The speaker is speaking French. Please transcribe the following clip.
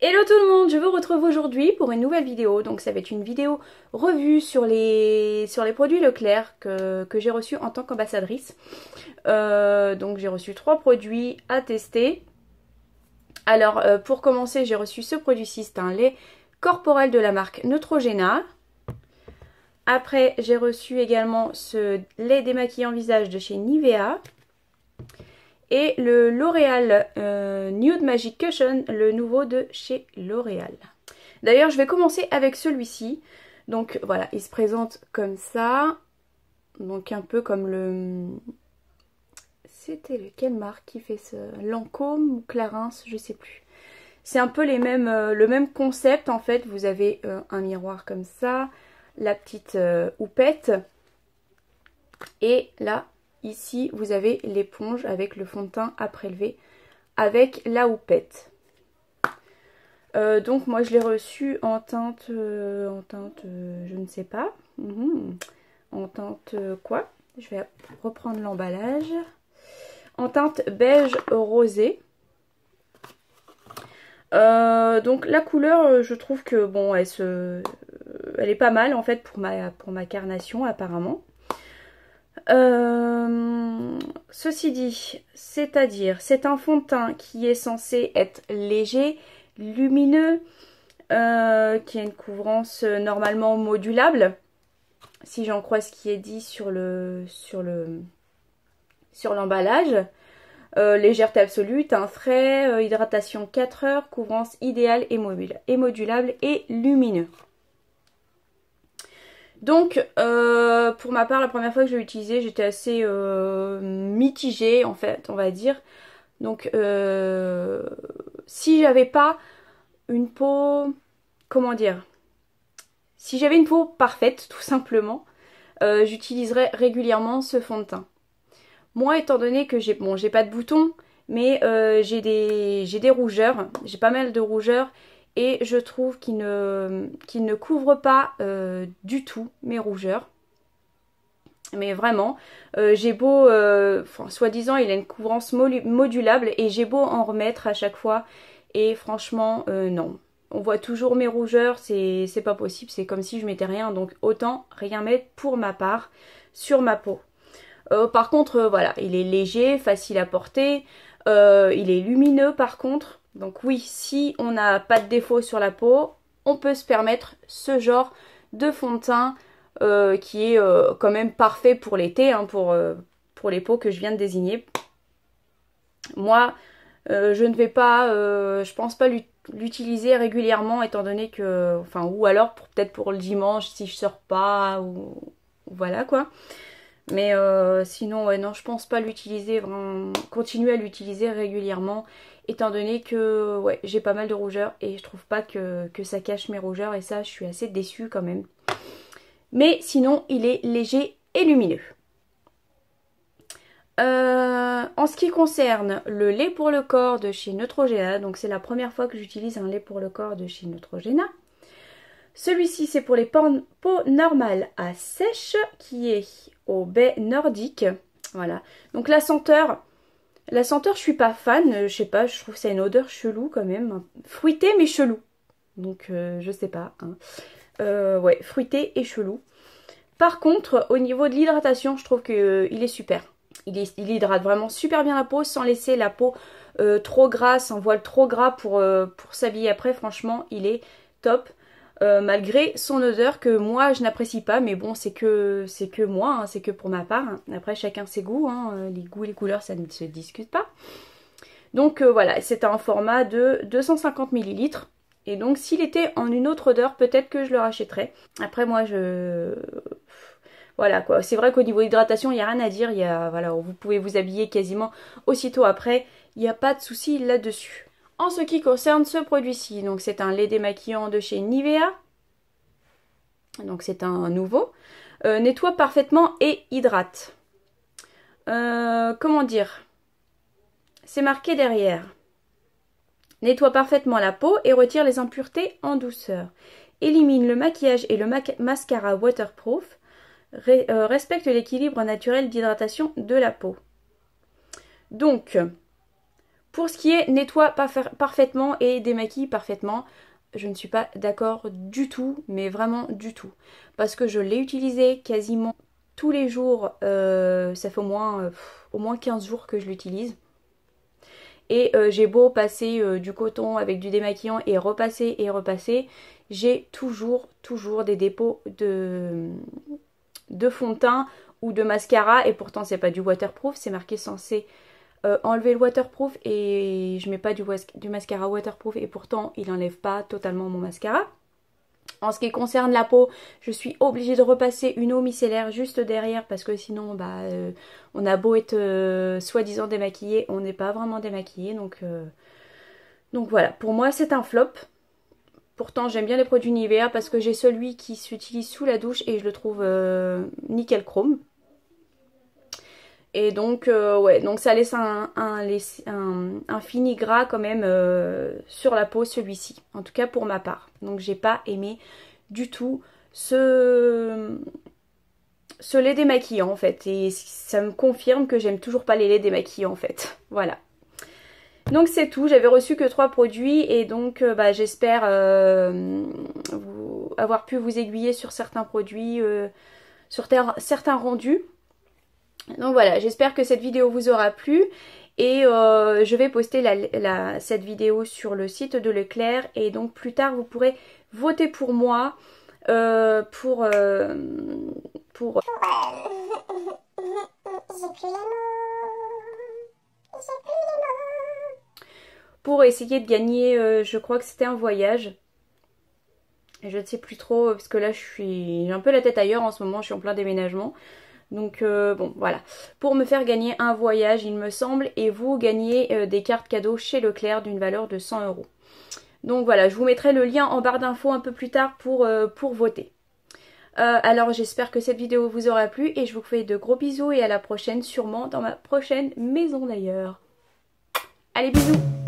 Hello tout le monde, je vous retrouve aujourd'hui pour une nouvelle vidéo. Donc ça va être une vidéo revue sur les produits Leclerc que j'ai reçus en tant qu'ambassadrice. Donc j'ai reçu 3 produits à tester. Alors pour commencer, j'ai reçu ce produit-ci, c'est un lait corporel de la marque Neutrogena. Après j'ai reçu également ce lait démaquillant visage de chez Nivea. Et le L'Oréal Nude Magic Cushion, le nouveau de chez L'Oréal. D'ailleurs, je vais commencer avec celui-ci. Donc voilà, il se présente comme ça. Donc un peu comme le... C'était lequel marque qui fait ça? Lancôme ou Clarins, je sais plus. C'est un peu les mêmes, le même concept en fait. Vous avez un miroir comme ça, la petite houppette. Et là, ici, vous avez l'éponge avec le fond de teint à prélever avec la houppette. Donc moi je l'ai reçu en teinte, je ne sais pas. En teinte quoi? Je vais reprendre l'emballage. En teinte beige rosé. Donc la couleur, je trouve que bon, elle est pas mal en fait pour ma carnation apparemment. Ceci dit, c'est-à-dire, c'est un fond de teint qui est censé être léger, lumineux, qui a une couvrance normalement modulable, si j'en crois ce qui est dit sur l'emballage. Légèreté absolue, teint frais, hydratation 4 heures, couvrance idéale et modulable et lumineux. Donc, pour ma part, la première fois que je l'ai utilisé, j'étais assez mitigée, en fait, on va dire. Donc, si j'avais pas une peau... Comment dire? Si j'avais une peau parfaite, tout simplement, j'utiliserais régulièrement ce fond de teint. Moi, étant donné que j'ai pas de boutons, mais j'ai des rougeurs, j'ai pas mal de rougeurs, et je trouve qu'il ne couvre pas du tout mes rougeurs. Mais vraiment, j'ai beau, soi-disant il a une couvrance modulable et j'ai beau en remettre à chaque fois. Et franchement, non. On voit toujours mes rougeurs, c'est pas possible, c'est comme si je mettais rien. Donc autant rien mettre pour ma part sur ma peau. Par contre, voilà, il est léger, facile à porter. Il est lumineux par contre. Donc oui, si on n'a pas de défaut sur la peau, on peut se permettre ce genre de fond de teint qui est quand même parfait pour l'été, hein, pour les peaux que je viens de désigner. Moi, je ne vais pas, je pense pas l'utiliser régulièrement étant donné que, enfin, ou alors peut-être pour le dimanche si je sors pas, ou voilà quoi. Mais sinon, ouais, non, je pense pas l'utiliser, vraiment, continuer à l'utiliser régulièrement, étant donné que, ouais, j'ai pas mal de rougeurs et je trouve pas que ça cache mes rougeurs et ça, je suis assez déçue quand même. Mais sinon, il est léger et lumineux. En ce qui concerne le lait pour le corps de chez Neutrogena, donc c'est la première fois que j'utilise un lait pour le corps de chez Neutrogena. Celui-ci, c'est pour les peaux normales à sèche, qui est au baie nordique. Voilà. Donc la senteur, je suis pas fan. Je sais pas, je trouve que ça a une odeur chelou quand même. Fruité mais chelou. Donc je sais pas. Hein. Ouais, fruité et chelou. Par contre, au niveau de l'hydratation, je trouve qu'il est super. Il hydrate vraiment super bien la peau sans laisser la peau trop grasse, un voile trop gras pour s'habiller après. Franchement, il est top. Malgré son odeur que moi je n'apprécie pas, mais bon c'est que moi, hein, c'est que pour ma part. Après chacun ses goûts, hein, les goûts et les couleurs ça ne se discute pas. Donc voilà, c'est un format de 250 ml. Et donc s'il était en une autre odeur, peut-être que je le rachèterais. Après moi voilà quoi, c'est vrai qu'au niveau hydratation il n'y a rien à dire, voilà, vous pouvez vous habiller quasiment aussitôt après, il n'y a pas de souci là-dessus. En ce qui concerne ce produit-ci, donc c'est un lait démaquillant de chez Nivea. Donc c'est un nouveau. Nettoie parfaitement et hydrate. Comment dire? C'est marqué derrière. Nettoie parfaitement la peau et retire les impuretés en douceur. Élimine le maquillage et le mascara waterproof. Respecte l'équilibre naturel d'hydratation de la peau. Donc, Pour ce qui est nettoie parfaitement et démaquille parfaitement, je ne suis pas d'accord du tout, mais vraiment du tout. Parce que je l'ai utilisé quasiment tous les jours, ça fait au moins 15 jours que je l'utilise. Et j'ai beau passer du coton avec du démaquillant et repasser, j'ai toujours des dépôts de fond de teint ou de mascara. Et pourtant c'est pas du waterproof, c'est marqué censé enlever le waterproof. Et je mets pas du mascara waterproof et pourtant il enlève pas totalement mon mascara. En ce qui concerne la peau, je suis obligée de repasser une eau micellaire juste derrière parce que sinon on a beau être soi-disant démaquillé, on n'est pas vraiment démaquillé. Donc voilà, pour moi c'est un flop. Pourtant j'aime bien les produits Nivea parce que j'ai celui qui s'utilise sous la douche et je le trouve nickel chrome. Et donc ouais, donc ça laisse un fini gras quand même sur la peau, celui-ci. En tout cas pour ma part. Donc j'ai pas aimé du tout ce lait démaquillant en fait. Et ça me confirme que j'aime toujours pas les laits démaquillants en fait. Voilà. Donc c'est tout, j'avais reçu que 3 produits et donc j'espère avoir pu vous aiguiller sur certains produits, sur certains rendus. Donc voilà, j'espère que cette vidéo vous aura plu et je vais poster cette vidéo sur le site de Leclerc et donc plus tard vous pourrez voter pour moi pour essayer de gagner, je crois que c'était un voyage. Je ne sais plus trop parce que là j'ai un peu la tête ailleurs en ce moment, je suis en plein déménagement. Donc bon voilà, pour me faire gagner un voyage il me semble, et vous gagnez des cartes cadeaux chez Leclerc d'une valeur de 100 €. Donc voilà, je vous mettrai le lien en barre d'infos un peu plus tard pour voter. Alors j'espère que cette vidéo vous aura plu et je vous fais de gros bisous et à la prochaine, sûrement dans ma prochaine maison d'ailleurs. Allez bisous!